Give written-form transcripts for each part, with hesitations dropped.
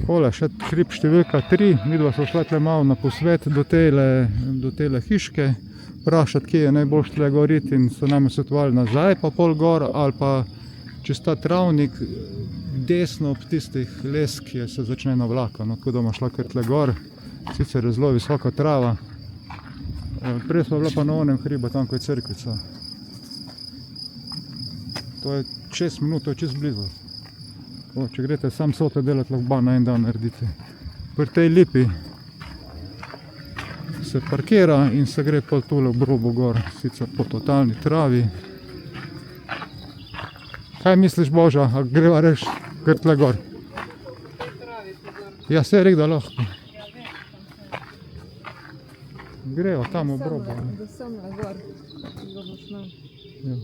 Takole, še hrib številka 3, midva so šla tle malo na posvet do tele hiške, vprašati, kje je najboljš tle gor iti, in so nam svetovali nazaj pa pol gor, ali pa čez ta travnik desno ob tistih les, ki se začne na vlaka, no, tako da bomo šla kar tle gor, sicer je zelo visoka trava. Prej smo bila pa na onem hribu, tam ko je cerkvica. To je 6 minut, to je čist blizu. Če greste sam sote delati, lahko na en dan naredite. Pri tej lipi se parkira in se gre pol tule v Brobu gor, sicer po totalni travi. Kaj misliš, Boža, a greva reš kar tle gor? Ja, se je rekel, da lahko. Greva tam v Brobu. Da sem na gor, da boš nam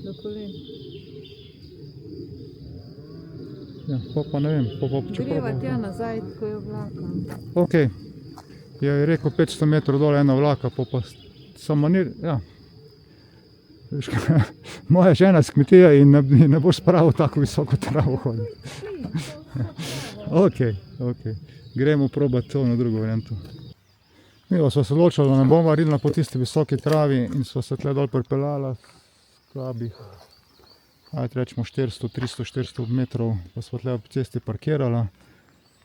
do kolen. Ja, pa ne vem, Greva tja nazaj, ko je vlaka. Ok, je rekel 500 metrov dole ena vlaka, pa samo ni, ja. Moja žena s kmetije in ne boš spravil tako visoko travo hoditi. Ok, gremo probati to na drugo varianto. Mi smo se odločili, da ne bomo varilna po tisti visoki travi in smo se tle dol pripeljala slabih, rečemo 400, 300, 400 metrov, pa smo tle ob cesti parkirala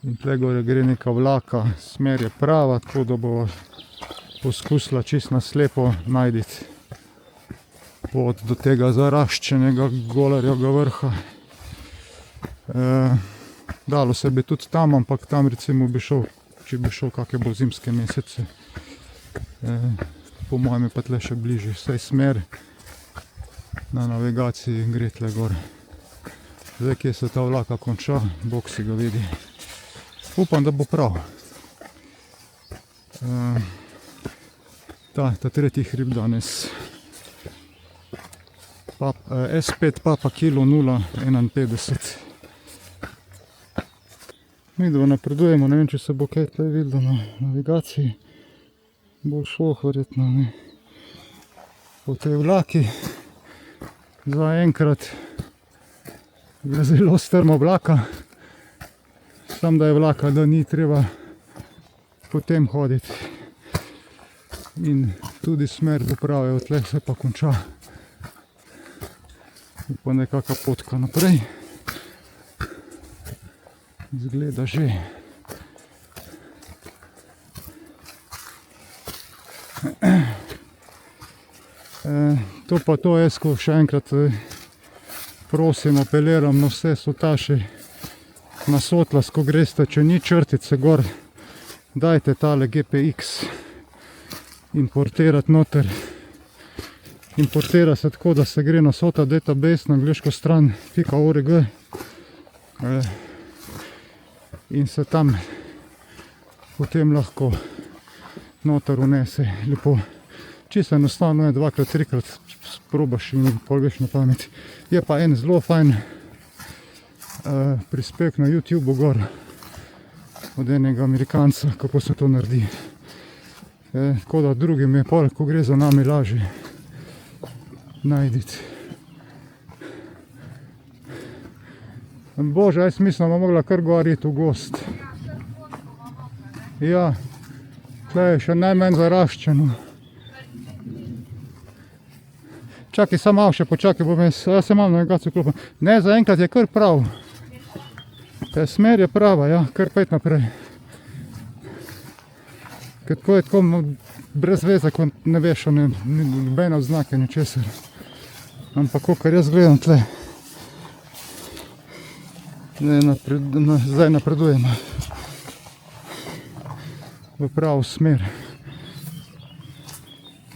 in tle gore gre neka vlaka, smer je prava, tako da bo poskusila čist na slepo najditi pot do tega zaraščenega Golarjevega vrha. Dalo se bi tudi tam, ampak tam recimo bi šel, če bi šel kakšne bolj zimske mesece. Po mojem je pa tle še bližje, vsaj smer na navigaciji gre tle gor. Zdaj, kje se ta vlaka konča, Bog si ga vidi. Upam, da bo prav. Ta tretji hrib danes. S5 Papa Kilo 051. Mi dva napredujemo, ne vem, če se bo kaj tle videlo na navigaciji. Bo šlo verjetno, ne. Po tej vlaki. Zaenkrat je zelo strma vlaka. Sam da je vlaka, da ni treba potem hoditi. In tudi smer do prave, odtle se pa konča. Pa nekaka potka naprej. Izgleda že. To pa to, jaz ko še enkrat prosim, apeliram na vse sotaše na Sotlas, ko greste, če ni črtice gor, dajte tale GPX importirati noter. Importira se tako, da se gre na Sota database na angleško stran .org in se tam potem lahko noter unese lepo. Čisto enostavno je, 2-krat, 3-krat probaš in pol veš na pamet. Je pa en zelo fajn prispevek na YouTube gor od enega Amerikanca, kako se to naredi. Tako da drugim je pol, ko gre za nami, lažje najditi. Bože, jaz mislim, da bomo mogla kar gor iti v gost. Ja, tle je še najmanj zaraščeno. Čakaj, samo malo še počakaj, bom jaz se imam navigacijo klopam. Ne, zaenkrat je kar prav. Smer je prava, ja, kar pet naprej. Ker tako je tako brez veze, ko ne veš, ni nobene odznake, ničesar. Ampak, kakor jaz gledam tle, zdaj napredujemo v pravo smer.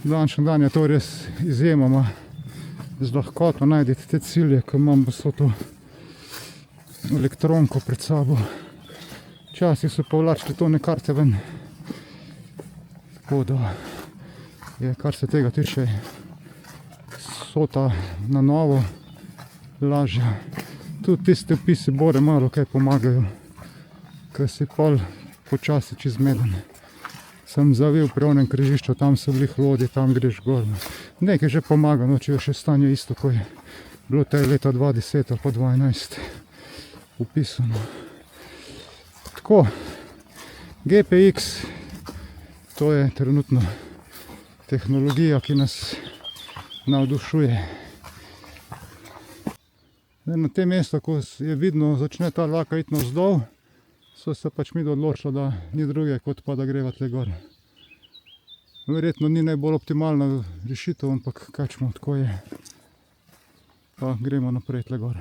Današnji dan je to res izjemoma z lahkoto najdete te cilje, ko imam vso to elektronko pred sabo. Včasih so povlačili tone karte ven. Tako da je, kar se tega tiče, Sota na novo lažja. Tudi tiste opisi bore malo kaj pomagajo, ker si pol počasi čez zmeden. Sem zavil pri onem križišču, tam so bili hlodi, tam greš gor. Nekaj že pomaga, no, če je še stanje isto, ko je bilo te leta 2010 ali pa 2011 upisano. Tako. GPX, to je trenutno tehnologija, ki nas navdušuje. Na tem mestu, ko je vidno, začne ta laka iti navzdol, so se pač mi odločili, da ni druge, kot pa da greva tle gor. Verjetno ni najbolj optimalna rešitev, ampak kačmo, tako je. Pa gremo naprej tle gor.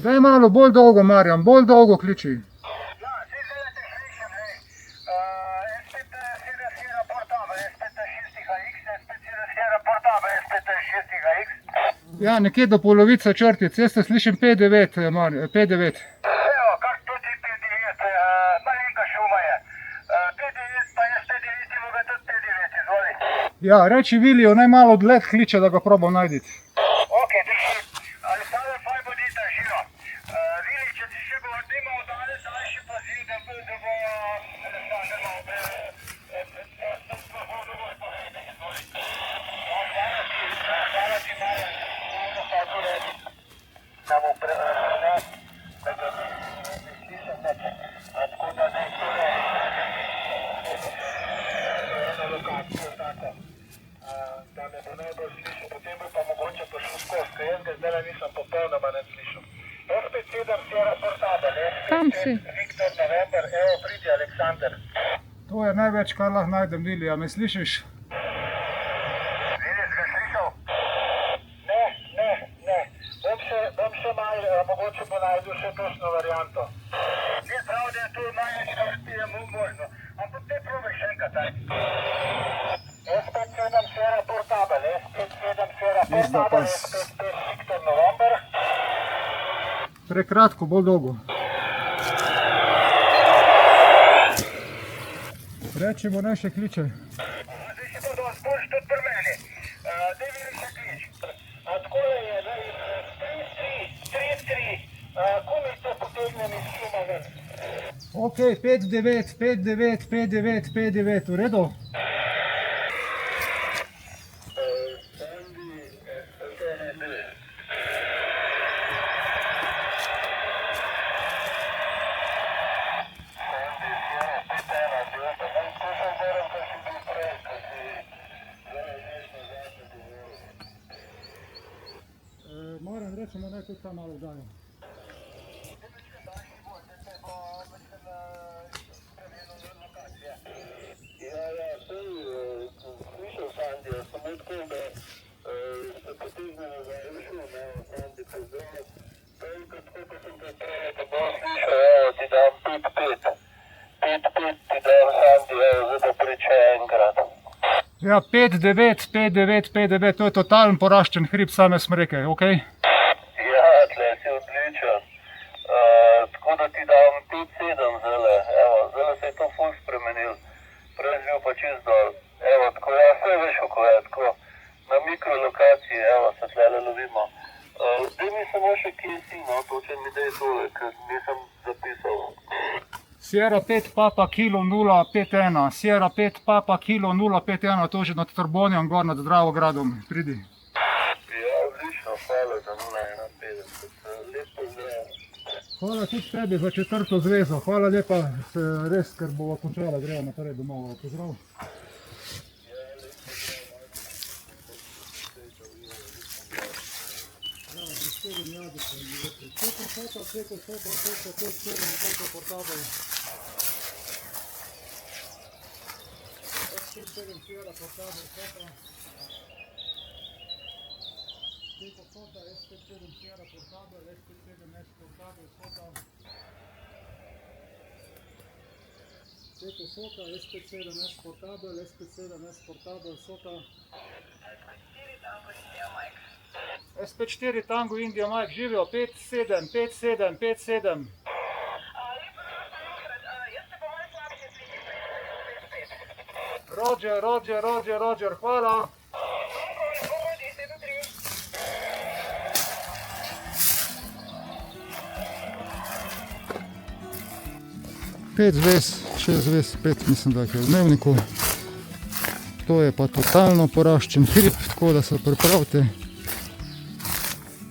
Daj malo bolj dolgo, Marjan, bolj dolgo kliči. Ja, nekje do polovice črtic, jaz te slišim P9, P9. Evo, kak to ti P9, malenka šuma je. P9 pa jaz P9 in moga tudi P9, izvoli. Ja, reči Viliju, naj malo dlje kliče, da ga probam najditi. Ok, drži. Aleksandar Fajbodita, živo. Vili, če ti še bo odnima odale, daj še pazi, da bo Aleksandar malo hvala ti, Marjan. Samo ne, da ga ne slišam neče. Tako da ne tole eno lokacijo tako, da me bo najbolj slišal, potem bo pa mogoče prišel skozi, ker jaz ga zdaj nisem popolnoma ne slišal. SP7 Sierra Portable, Kam si? Viktor November, evo pridi Aleksandar. To je največ, kar lahko najdem, Vilija, me slišiš? Vidiš ga slišal? Ne. Bom še malo, mogoče bo najdel še točno varianto. Ni prav, da je to največka vrtija možno, ampak te probaj še enkrat, aj. SP7 Sierra Portable, SP7 Sierra Portable, SP5 Viktor November. Prekratko, bolj dolgo. Reči mu, naj še kliče. Zdaj si bodo zboljš tudi pri meni. Daj mi še klič. Takole je, zdaj, 3-3, kumi to potegnem iz šuma ven. Ok, 5-9, 5-9, 5-9, 5-9, v redu? Moram reči, da naj tudi tam malo vdajo. Slišal Sandija, samo tako, da se potegnemo za Rušo, Sandi pozdrav. Toliko tako, ko sem pripravil, pa bom slišal, evo ti dam 5-5. 5-5 ti dam Sandi, evo, zdaj pa priče enkrat. Ja, 5-9, 5-9, 5-9, to je totalen poraščen hrib same smreke, ok? Ja, tle si odličen. Tako da ti dam 5-7 zdajle, evo, zdajle se je to ful spremenil. Prej je bil pa čist dol. Evo, tako, ja, vse veš kako je, tako, na mikrolokaciji, evo, se tlele lovimo. Daj mi samo še kje si, no, točen mi daj tole, ker nisem zapisal. Sierra 5 Papa Kilo 051, Sierra 5 Papa Kilo 051, to že nad Trbonjem, gor nad Dravogradom, pridi. Ja, odlično, hvala za 051, lep pozdrav. Hvala tudi tebi za 4. zvezo, hvala lepa, res, ker bova končala, greva naprej domov, pozdrav. SP7S Portable, SP7S Portable, Sota. SP4 Tango India Mike, živijo, 5-7, 5-7, 5-7. Roger, hvala. Pet zvez, 6 zvez, 5 mislim, da je v dnevniku. To je pa totalno poraščen hrib, tako da se pripravite.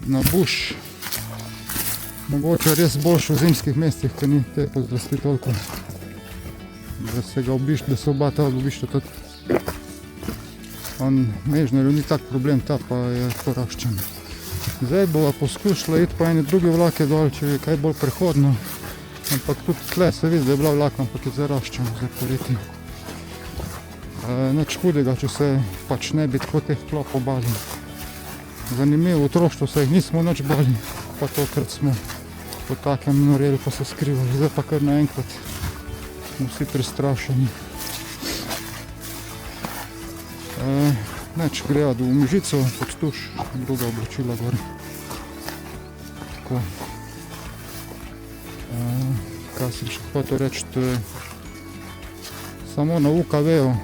na buš. Mogoče res boljše v zimskih mestih, ker ni te pozdrasti toliko. Da se ga obišče, da se oba ta obišče tudi. On Mežnarju ni tak problem, ta pa je poraščen. Zdaj bova poskušala iti po eni drugi vlake dol, če je kaj bolj prehodno. Ampak tudi tle se vidi, da je bila vlaka, ampak je zaraščena zdaj poleti. Nič hudega, če se pač ne bi tako teh klopov bali. Zanimivo, v otroštvu se jih nismo nič bali, pa tokrat smo po takem noreli pa se skrivali, zdaj pa kar naenkrat smo vsi prestrašeni. Neč grejo v Mežico, pod tuš, druga oblačila gor. Tako. Kaj sem še hotel reči, to je samo na UKV-ju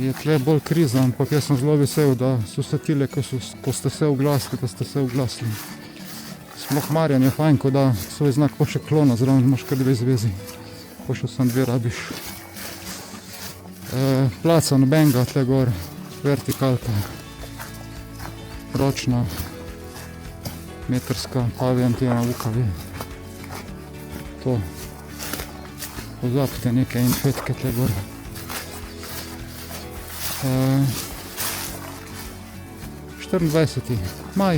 je tle bolj kriza, ampak jaz sem zelo vesel, da so se tile, ko ste se oglasili, da ste se oglasili. Sploh Marjan je fajn, ko da svoj znak pa še klona, zraven imaš kar 2 zvezi, pa še samo 2 rabiš. Placa nobenega tle gor, vertikalka, ročna, metrska, pavi antena UKV. To. Pozabite neke infetke tle gor. 24. maj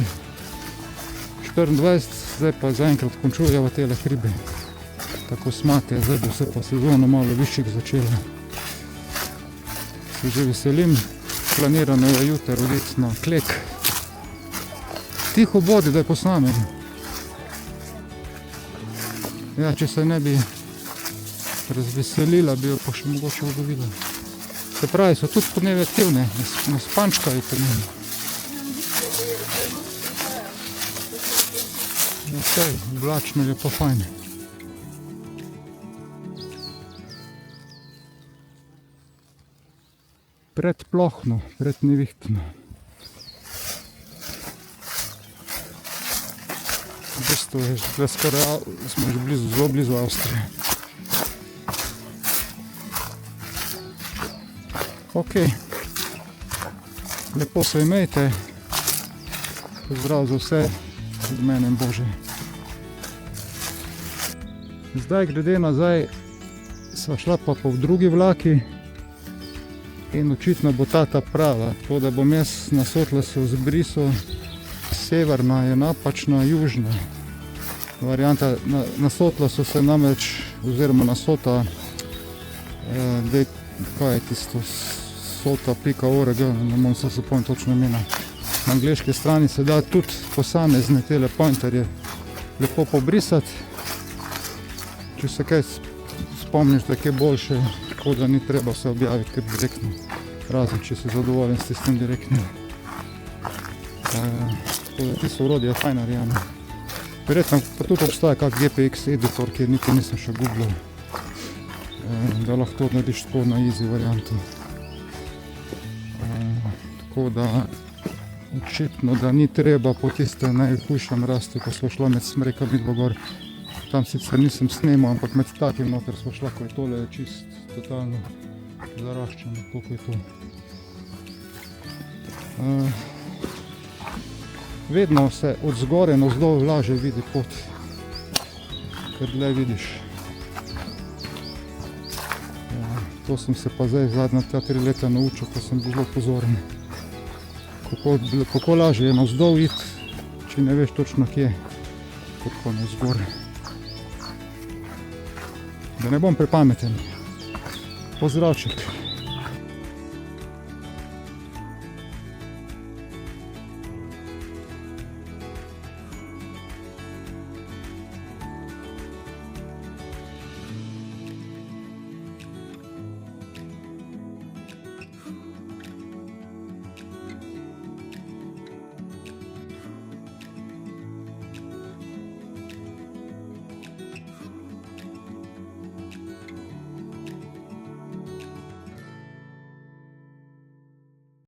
24, zdaj pa zaenkrat končujemo tele hribe. Tako smate, zdaj bo se pa sezono malo višjih začela. Se že veselim, planirano je jutri oditi na Klek. Tiho bodi, da je posnamen. Ja, če se ne bi razveselila, bi jo pa še mogoče ugotovila. Se pravi, so tudi podneve aktivne, ne spančkajo podneve. Okej, oblačno je pa fajn. Predplohno, prednevihtno. V bistvu je že skoraj, smo že blizu, zelo blizu Avstrije. Ok, lepo se imejte, pozdrav za vse, z menem Bože. Zdaj glede nazaj sva šla pa po drugi vlaki in očitno bo ta prava, tako da bom jaz na Sotlesu zbrisal, severna je napačna, južna varianta. Na Sotlesu se namreč, oziroma na Sota, kaj je tisto, sota.org, ne morem se zapomniti točno imena. Na angleški strani se da tudi posamezne tele pointerje lepo pobrisati. Če se kaj spomniš, da je kaj boljše, tako da ni treba se objaviti kar direktno. Razen, če si zadovoljen s tistim direktnim. Tako da tisto orodje je fajn narejeno. Verjetno pa tudi obstaja kak GPX editor, kjer niti nisem še googlal, da lahko to narediš tako na easy variantu. Tako da očitno, da ni treba po tiste najhujšem rastu, ko smo šla med smrekami gor. Tam sicer nisem snemal, ampak med takim noter smo šla, ko je tole čist totalno zaraščeno, koliko je to. Vedno se od zgore na vzdolj lažje vidi pot, ker dlje vidiš. To sem se pa zdaj zadnja 3 leta naučil, ko sem bil zelo pozoren. Kako lažje je navzdol iti, če ne veš točno kje, kot pa navzgor. Da ne bom prepameten. Pozdravček.